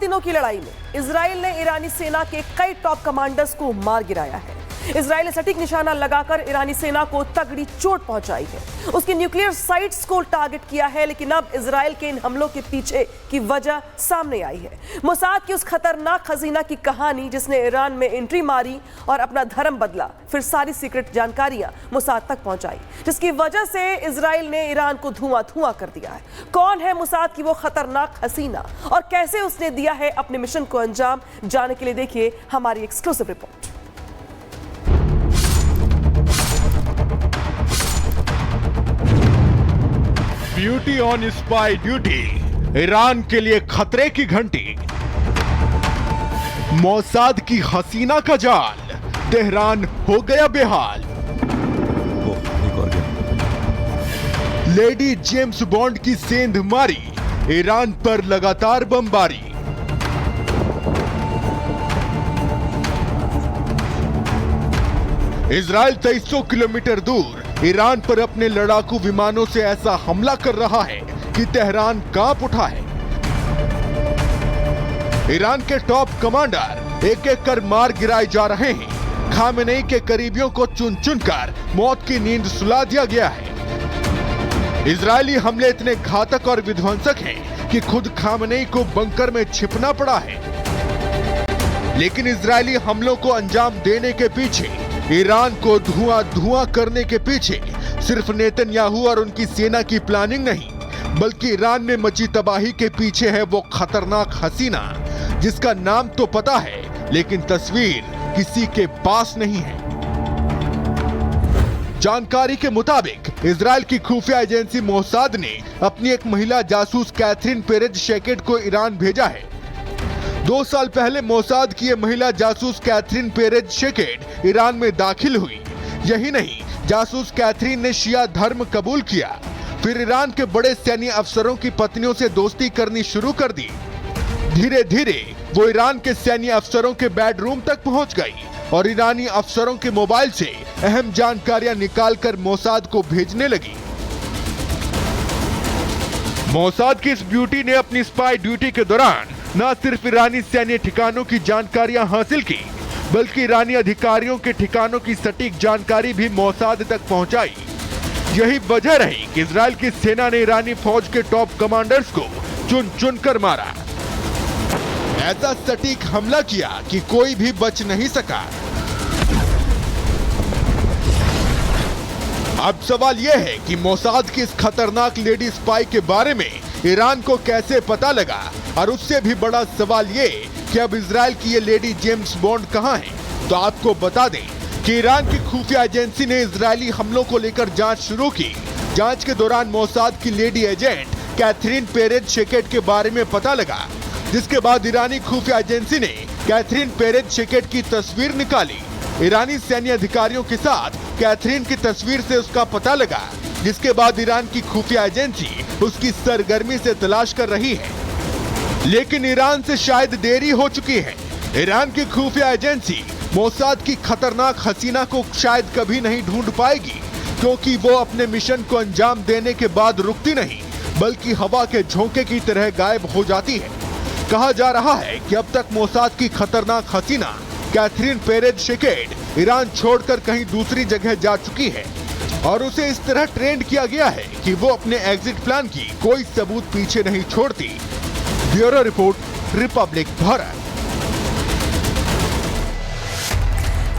दिनों की लड़ाई में इजराइल ने ईरानी सेना के कई टॉप कमांडर्स को मार गिराया है। इजराइल ने सटीक निशाना लगाकर ईरानी सेना को तगड़ी चोट पहुंचाई है। उसकी न्यूक्लियर साइट्स को टारगेट किया है, लेकिन अब इजराइल के इन हमलों के पीछे की वजह सामने आई है। मोसाद की उस खतरनाक खजीना की कहानी जिसने ईरान में एंट्री मारी और अपना धर्म बदला, फिर सारी सीक्रेट जानकारियां मोसाद तक पहुंचाई, जिसकी वजह से इजराइल ने ईरान को धुआं कर दिया है। कौन है मोसाद की वो खतरनाक हसीना और कैसे उसने दिया है अपने मिशन को अंजाम, जानने के लिए देखिए हमारी exclusive report. Beauty on spy duty, Iran के लिए खतरे की घंटी। मोसाद की हसीना का जाल, तेहरान हो गया बेहाल। लेडी जेम्स बॉन्ड की सेंध मारी, ईरान पर लगातार बमबारी। इजराइल 2300 किलोमीटर दूर ईरान पर अपने लड़ाकू विमानों से ऐसा हमला कर रहा है कि तेहरान कांप उठा है। ईरान के टॉप कमांडर एक एक कर मार गिराए जा रहे हैं। खामेनेई के करीबियों को चुन चुनकर मौत की नींद सुला दिया गया है। इजरायली हमले इतने घातक और विध्वंसक हैं कि खुद खामेनेई को बंकर में छिपना पड़ा है। लेकिन इजरायली हमलों को अंजाम देने के पीछे, ईरान को धुआं करने के पीछे सिर्फ नेतन्याहू और उनकी सेना की प्लानिंग नहीं, बल्कि ईरान में मची तबाही के पीछे है वो खतरनाक हसीना जिसका नाम तो पता है लेकिन तस्वीर किसी के पास नहीं है। जानकारी के मुताबिक इजराइल की खुफिया एजेंसी मोसाद ने अपनी एक महिला जासूस कैथरीन पेरेज शेकेट को ईरान भेजा है। 2 साल पहले मोसाद की ये महिला जासूस कैथरीन पेरेज शेकेट ईरान में दाखिल हुई। यही नहीं, जासूस कैथरीन ने शिया धर्म कबूल किया, फिर ईरान के बड़े सैन्य अफसरों की पत्नियों से दोस्ती करनी शुरू कर दी। धीरे धीरे वो ईरान के सैन्य अफसरों के बेडरूम तक पहुंच गई और ईरानी अफसरों के मोबाइल से अहम जानकारियां निकालकर मोसाद को भेजने लगी। मोसाद की इस ब्यूटी ने अपनी स्पाई ड्यूटी के दौरान न सिर्फ ईरानी सैन्य ठिकानों की जानकारियां हासिल की, बल्कि ईरानी अधिकारियों के ठिकानों की सटीक जानकारी भी मोसाद तक पहुंचाई। यही वजह रही कि इजराइल की सेना ने ईरानी फौज के टॉप कमांडर्स को चुन चुन कर मारा। ऐसा सटीक हमला किया कि कोई भी बच नहीं सका। अब सवाल यह है कि मोसाद की इस खतरनाक लेडी स्पाई के बारे में ईरान को कैसे पता लगा, और उससे भी बड़ा सवाल ये कि अब इजराइल की ये लेडी जेम्स बॉन्ड कहां है। तो आपको बता दें कि ईरान की खुफिया एजेंसी ने इजरायली हमलों को लेकर जांच शुरू की। जांच के दौरान मोसाद की लेडी एजेंट कैथरीन पेरेज शेकेट के बारे में पता लगा, जिसके बाद ईरानी खुफिया एजेंसी ने कैथरीन पेरेज शेकेट की तस्वीर निकाली। ईरानी सैन्य अधिकारियों के साथ कैथरीन की तस्वीर से उसका पता लगा, जिसके बाद ईरान की खुफिया एजेंसी उसकी सरगर्मी से तलाश कर रही है। लेकिन ईरान से शायद देरी हो चुकी है। ईरान की खुफिया एजेंसी मोसाद की खतरनाक हसीना को शायद कभी नहीं ढूंढ पाएगी, क्योंकि वो अपने मिशन को अंजाम देने के बाद रुकती नहीं, बल्कि हवा के झोंके की तरह गायब हो जाती है। कहा जा रहा है कि अब तक मोसाद की खतरनाक हसीना कैथरीन पेरेज शेकेट ईरान छोड़कर कहीं दूसरी जगह जा चुकी है और उसे इस तरह ट्रेंड किया गया है कि वो अपने एग्जिट प्लान की कोई सबूत पीछे नहीं छोड़ती। Bureau report, Republic Bharat.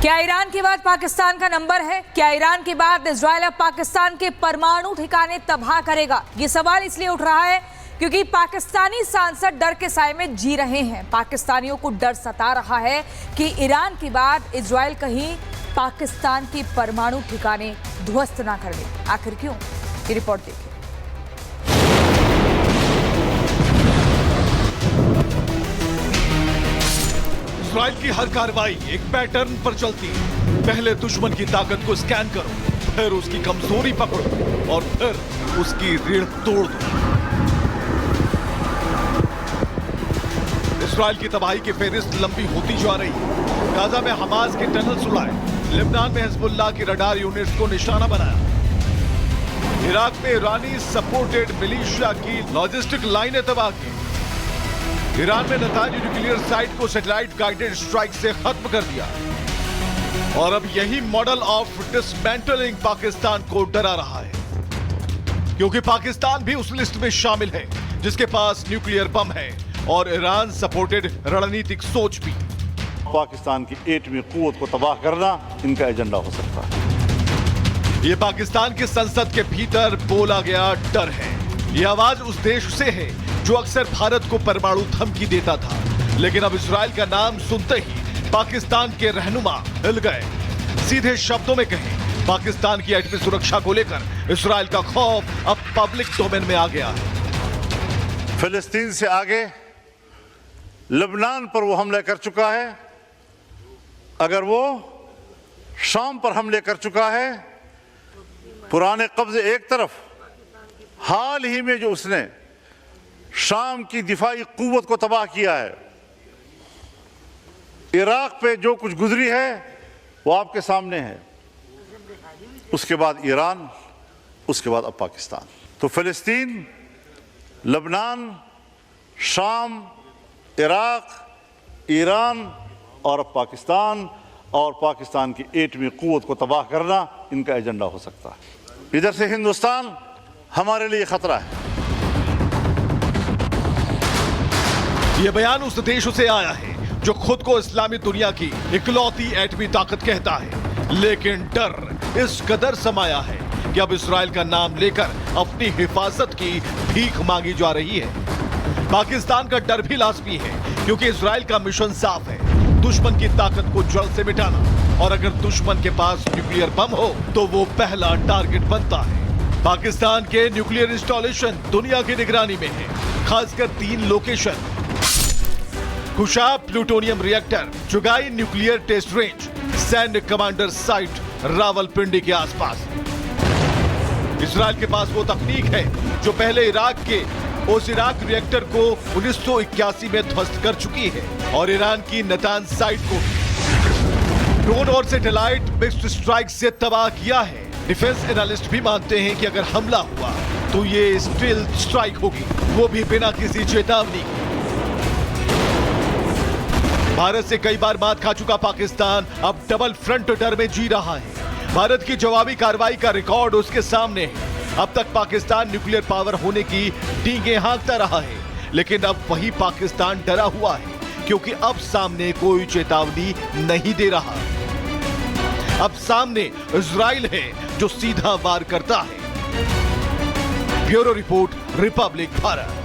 क्या ईरान के बाद पाकिस्तान का नंबर है? क्या ईरान के बाद इजराइल अब पाकिस्तान के परमाणु ठिकाने तबाह करेगा? ये सवाल इसलिए उठ रहा है क्योंकि पाकिस्तानी सांसद डर के साए में जी रहे हैं। पाकिस्तानियों को डर सता रहा है कि ईरान के बाद इजराइल कहीं पाकिस्तान के परमाणु ठिकाने ध्वस्त ना कर दे। आखिर क्यों? ये रिपोर्ट देखिए। इजराइल की हर कार्रवाई एक पैटर्न पर चलती है। पहले दुश्मन की ताकत को स्कैन करो, फिर उसकी कमजोरी पकड़ो और फिर उसकी रीढ़ तोड़ दो। इजराइल की तबाही की फेहरिस्त लंबी होती जा रही है। गाजा में हमास के टनल उड़ाए, लेबनान में हिजबुल्लाह की रडार यूनिट्स को निशाना बनाया, इराक में ईरानी सपोर्टेड मिलिशिया की लॉजिस्टिक लाइनें तबाह की, ईरान में नतांज न्यूक्लियर साइट को सैटेलाइट गाइडेड स्ट्राइक से खत्म कर दिया और अब यही मॉडल ऑफ डिसमेंटलिंग पाकिस्तान को डरा रहा है, क्योंकि पाकिस्तान भी उस लिस्ट में शामिल है जिसके पास न्यूक्लियर बम है और ईरान सपोर्टेड रणनीतिक सोच भी। पाकिस्तान की एटमी कुव्वत को तबाह करना इनका एजेंडा हो सकता है। ये पाकिस्तान की संसद के भीतर बोला गया डर है। ये आवाज उस देश से है जो अक्सर भारत को परमाणु धमकी देता था, लेकिन अब इजराइल का नाम सुनते ही पाकिस्तान के रहनुमा हिल गए। सीधे शब्दों में कहें, पाकिस्तान की एटमी सुरक्षा को लेकर इजराइल का खौफ अब पब्लिक डोमेन में आ गया है। फिलिस्तीन से आगे लेबनान पर वो हमले कर चुका है। अगर वो शाम पर हमले कर चुका है, पुराने कब्जे एक तरफ, हाल ही में जो उसने शाम की दिफाई कुव्वत को तबाह किया है, इराक पे जो कुछ गुजरी है वो आपके सामने है, उसके बाद ईरान, उसके बाद अब पाकिस्तान। तो फिलिस्तीन, लेबनान, शाम, इराक, ईरान और अब पाकिस्तान, और पाकिस्तान की एटमी कुव्वत को तबाह करना इनका एजेंडा हो सकता है। इधर से हिंदुस्तान हमारे लिए खतरा है। यह बयान उस देश से आया है जो खुद को इस्लामी दुनिया की इकलौती एटमी ताकत कहता है, लेकिन डर इस कदर समाया है कि अब इजराइल का नाम लेकर अपनी हिफाजत की भीख मांगी जा रही है। पाकिस्तान का डर भी लाजमी है, क्योंकि इजराइल का मिशन साफ है, दुश्मन की ताकत को जड़ से मिटाना, और अगर दुश्मन के पास न्यूक्लियर बम हो तो वो पहला टारगेट बनता है। पाकिस्तान के न्यूक्लियर इंस्टॉलेशन दुनिया की निगरानी में है, खासकर 3 लोकेशन: खुशाब प्लूटोनियम रिएक्टर, जुगाई न्यूक्लियर टेस्ट रेंज, सैन्य कमांडर साइट रावलपिंडी के आसपास। इजराइल के पास वो तकनीक है जो पहले इराक के इराक रिएक्टर को 1981 में ध्वस्त कर चुकी है, और ईरान की नतांज साइट को ड्रोन और सैटेलाइट मिक्स्ड स्ट्राइक से तबाह किया है। डिफेंस एनालिस्ट भी मानते हैं कि अगर हमला हुआ तो ये स्टील्थ स्ट्राइक होगी, वो भी बिना किसी चेतावनी के। भारत से कई बार मात खा चुका पाकिस्तान अब डबल फ्रंट डर में जी रहा है। भारत की जवाबी कार्रवाई का रिकॉर्ड उसके सामने है। अब तक पाकिस्तान न्यूक्लियर पावर होने की डींगे हाँकता रहा है, लेकिन अब वही पाकिस्तान डरा हुआ है, क्योंकि अब सामने कोई चेतावनी नहीं दे रहा। अब सामने इजराइल है जो सीधा वार करता है। Bureau report, Republic Bharat.